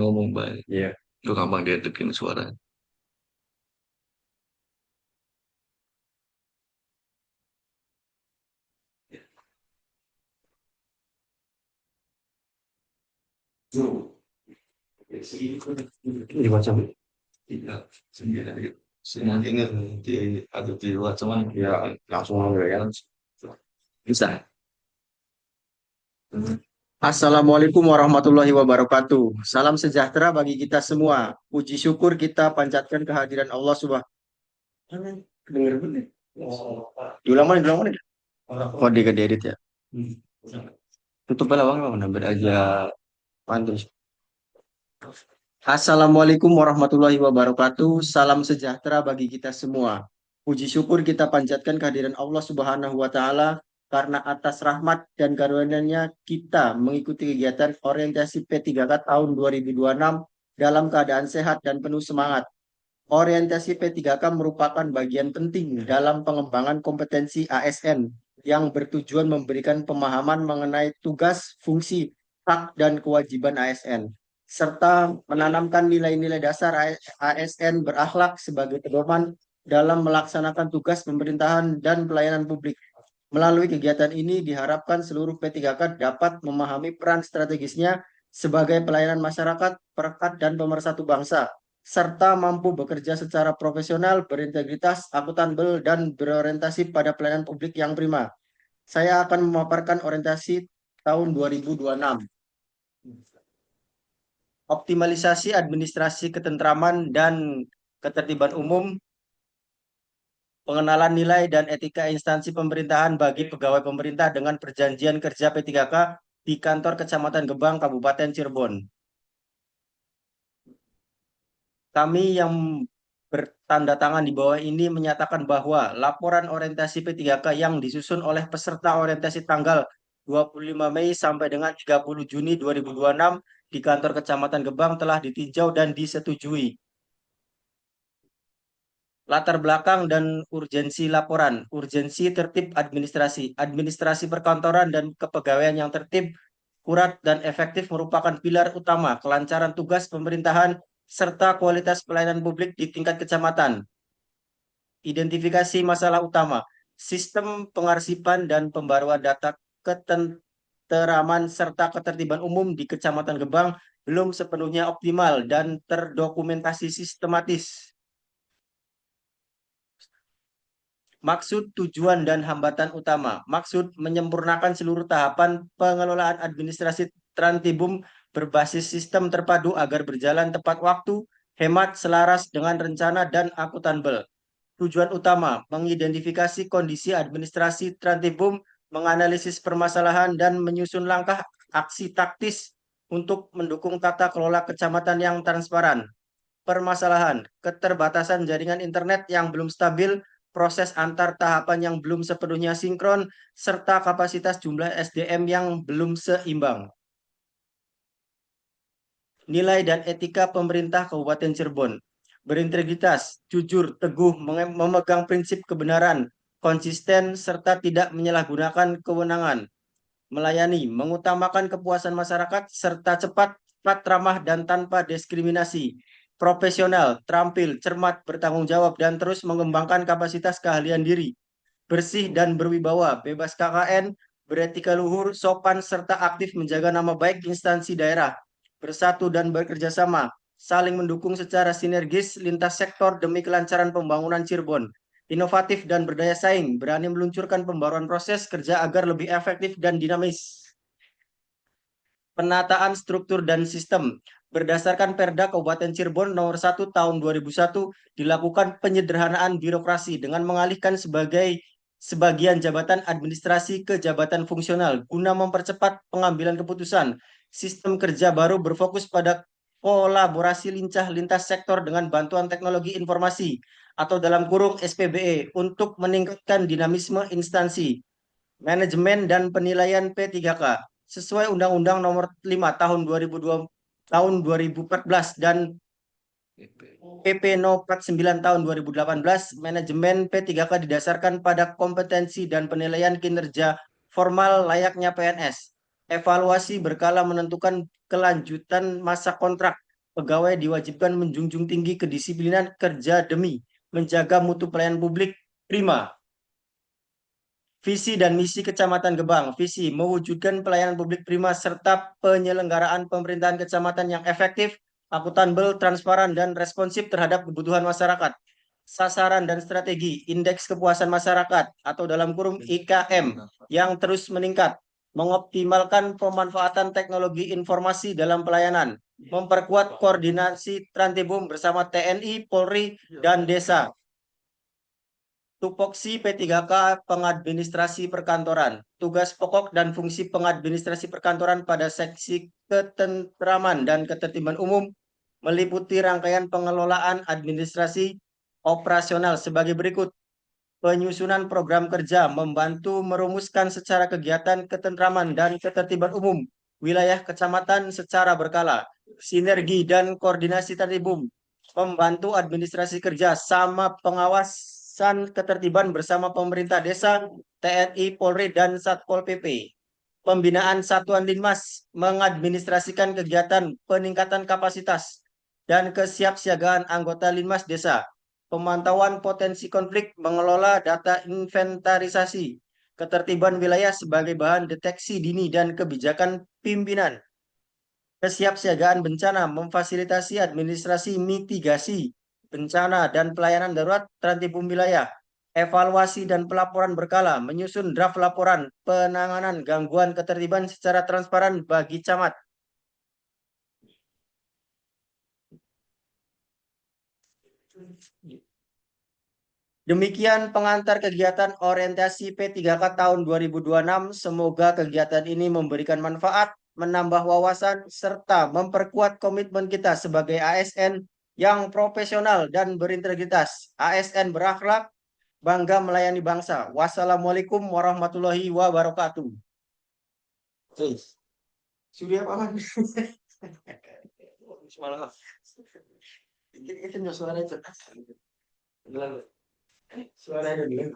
ngomong banyak. Iya. Itu gampang diedupin suara. Dibaca. Tidak, sendiri. Nanti nanti ada di luar cuman ya langsung aja ya. Bisa. Assalamualaikum warahmatullahi wabarakatuh. Salam sejahtera bagi kita semua. Puji syukur kita panjatkan kehadiran Allah Subhanahu. Dengar bener. Diulang mana? Diulang mana? Oh, diedit ya. Tutup bawang mana? Beraja pantus. Assalamualaikum warahmatullahi wabarakatuh. Salam sejahtera bagi kita semua. Puji syukur kita panjatkan kehadiran Allah Subhanahu wa taala karena atas rahmat dan karunia-Nya kita mengikuti kegiatan orientasi P3K tahun 2026 dalam keadaan sehat dan penuh semangat. Orientasi P3K merupakan bagian penting dalam pengembangan kompetensi ASN yang bertujuan memberikan pemahaman mengenai tugas, fungsi, hak, dan kewajiban ASN, serta menanamkan nilai-nilai dasar ASN berakhlak sebagai pedoman dalam melaksanakan tugas pemerintahan dan pelayanan publik. Melalui kegiatan ini diharapkan seluruh P3K dapat memahami peran strategisnya sebagai pelayanan masyarakat, perekat, dan pemersatu bangsa serta mampu bekerja secara profesional, berintegritas, akuntabel, dan berorientasi pada pelayanan publik yang prima. Saya akan memaparkan orientasi tahun 2026. Optimalisasi administrasi ketentraman dan ketertiban umum, pengenalan nilai dan etika instansi pemerintahan bagi pegawai pemerintah dengan perjanjian kerja P3K di kantor Kecamatan Gebang, Kabupaten Cirebon. Kami yang bertanda tangan di bawah ini menyatakan bahwa laporan orientasi P3K yang disusun oleh peserta orientasi tanggal 25 Mei sampai dengan 30 Juni 2026 di kantor Kecamatan Gebang telah ditinjau dan disetujui. Latar belakang dan urgensi laporan, urgensi tertib administrasi, administrasi perkantoran dan kepegawaian yang tertib, akurat, dan efektif merupakan pilar utama kelancaran tugas pemerintahan serta kualitas pelayanan publik di tingkat kecamatan. Identifikasi masalah utama, sistem pengarsipan dan pembaruan data ketenteraman serta ketertiban umum di Kecamatan Gebang belum sepenuhnya optimal dan terdokumentasi sistematis. Maksud, tujuan, dan hambatan utama. Maksud, menyempurnakan seluruh tahapan pengelolaan administrasi Trantibum berbasis sistem terpadu agar berjalan tepat waktu, hemat, selaras dengan rencana, dan akuntabel. Tujuan utama, mengidentifikasi kondisi administrasi Trantibum, menganalisis permasalahan, dan menyusun langkah aksi taktis untuk mendukung tata kelola kecamatan yang transparan. Permasalahan, keterbatasan jaringan internet yang belum stabil, proses antar tahapan yang belum sepenuhnya sinkron, serta kapasitas jumlah SDM yang belum seimbang. Nilai dan etika pemerintah Kabupaten Cirebon. Berintegritas, jujur, teguh, memegang prinsip kebenaran, konsisten, serta tidak menyalahgunakan kewenangan. Melayani, mengutamakan kepuasan masyarakat, serta cepat, ramah, dan tanpa diskriminasi. Profesional, terampil, cermat, bertanggung jawab, dan terus mengembangkan kapasitas keahlian diri. Bersih dan berwibawa, bebas KKN, beretika luhur, sopan, serta aktif menjaga nama baik instansi daerah. Bersatu dan bekerja sama, saling mendukung secara sinergis lintas sektor demi kelancaran pembangunan Cirebon. Inovatif dan berdaya saing, berani meluncurkan pembaruan proses kerja agar lebih efektif dan dinamis. Penataan struktur dan sistem. Berdasarkan Perda Kabupaten Cirebon nomor 1 tahun 2001 dilakukan penyederhanaan birokrasi dengan mengalihkan sebagian jabatan administrasi ke jabatan fungsional guna mempercepat pengambilan keputusan. Sistem kerja baru berfokus pada kolaborasi lincah lintas sektor dengan bantuan teknologi informasi atau dalam kurung SPBE untuk meningkatkan dinamisme instansi. Manajemen dan penilaian P3K sesuai Undang-Undang Nomor 5 Tahun 2002 tahun 2014 dan PP No 49 Tahun 2018, manajemen P3K didasarkan pada kompetensi dan penilaian kinerja formal layaknya PNS. Evaluasi berkala menentukan kelanjutan masa kontrak pegawai diwajibkan menjunjung tinggi kedisiplinan kerja demi menjaga mutu pelayanan publik prima. Visi dan misi Kecamatan Gebang. Visi mewujudkan pelayanan publik prima serta penyelenggaraan pemerintahan kecamatan yang efektif, akuntabel, transparan, dan responsif terhadap kebutuhan masyarakat. Sasaran dan strategi Indeks Kepuasan Masyarakat atau dalam kurung IKM yang terus meningkat. Mengoptimalkan pemanfaatan teknologi informasi dalam pelayanan. Memperkuat koordinasi Trantibum bersama TNI, Polri, dan desa. Tupoksi P3K Pengadministrasi Perkantoran. Tugas pokok dan fungsi pengadministrasi perkantoran pada seksi ketentraman dan ketertiban umum meliputi rangkaian pengelolaan administrasi operasional sebagai berikut. Penyusunan program kerja membantu merumuskan secara kegiatan ketentraman dan ketertiban umum wilayah kecamatan secara berkala. Sinergi dan koordinasi tertibum membantu administrasi kerja sama pengawasan ketertiban bersama pemerintah desa, TNI, Polri, dan Satpol PP. Pembinaan Satuan Linmas mengadministrasikan kegiatan peningkatan kapasitas dan kesiapsiagaan anggota Linmas desa. Pemantauan potensi konflik, mengelola data inventarisasi, ketertiban wilayah sebagai bahan deteksi dini dan kebijakan pimpinan. Kesiapsiagaan bencana, memfasilitasi administrasi mitigasi bencana dan pelayanan darurat Trantibum wilayah. Evaluasi dan pelaporan berkala, menyusun draft laporan penanganan gangguan ketertiban secara transparan bagi camat. Demikian pengantar kegiatan orientasi P3K tahun 2026. Semoga kegiatan ini memberikan manfaat, menambah wawasan, serta memperkuat komitmen kita sebagai ASN yang profesional dan berintegritas. ASN berakhlak, bangga melayani bangsa. Wassalamualaikum warahmatullahi wabarakatuh. Surya Paman. Malah. Itu suara itu. Suara itu.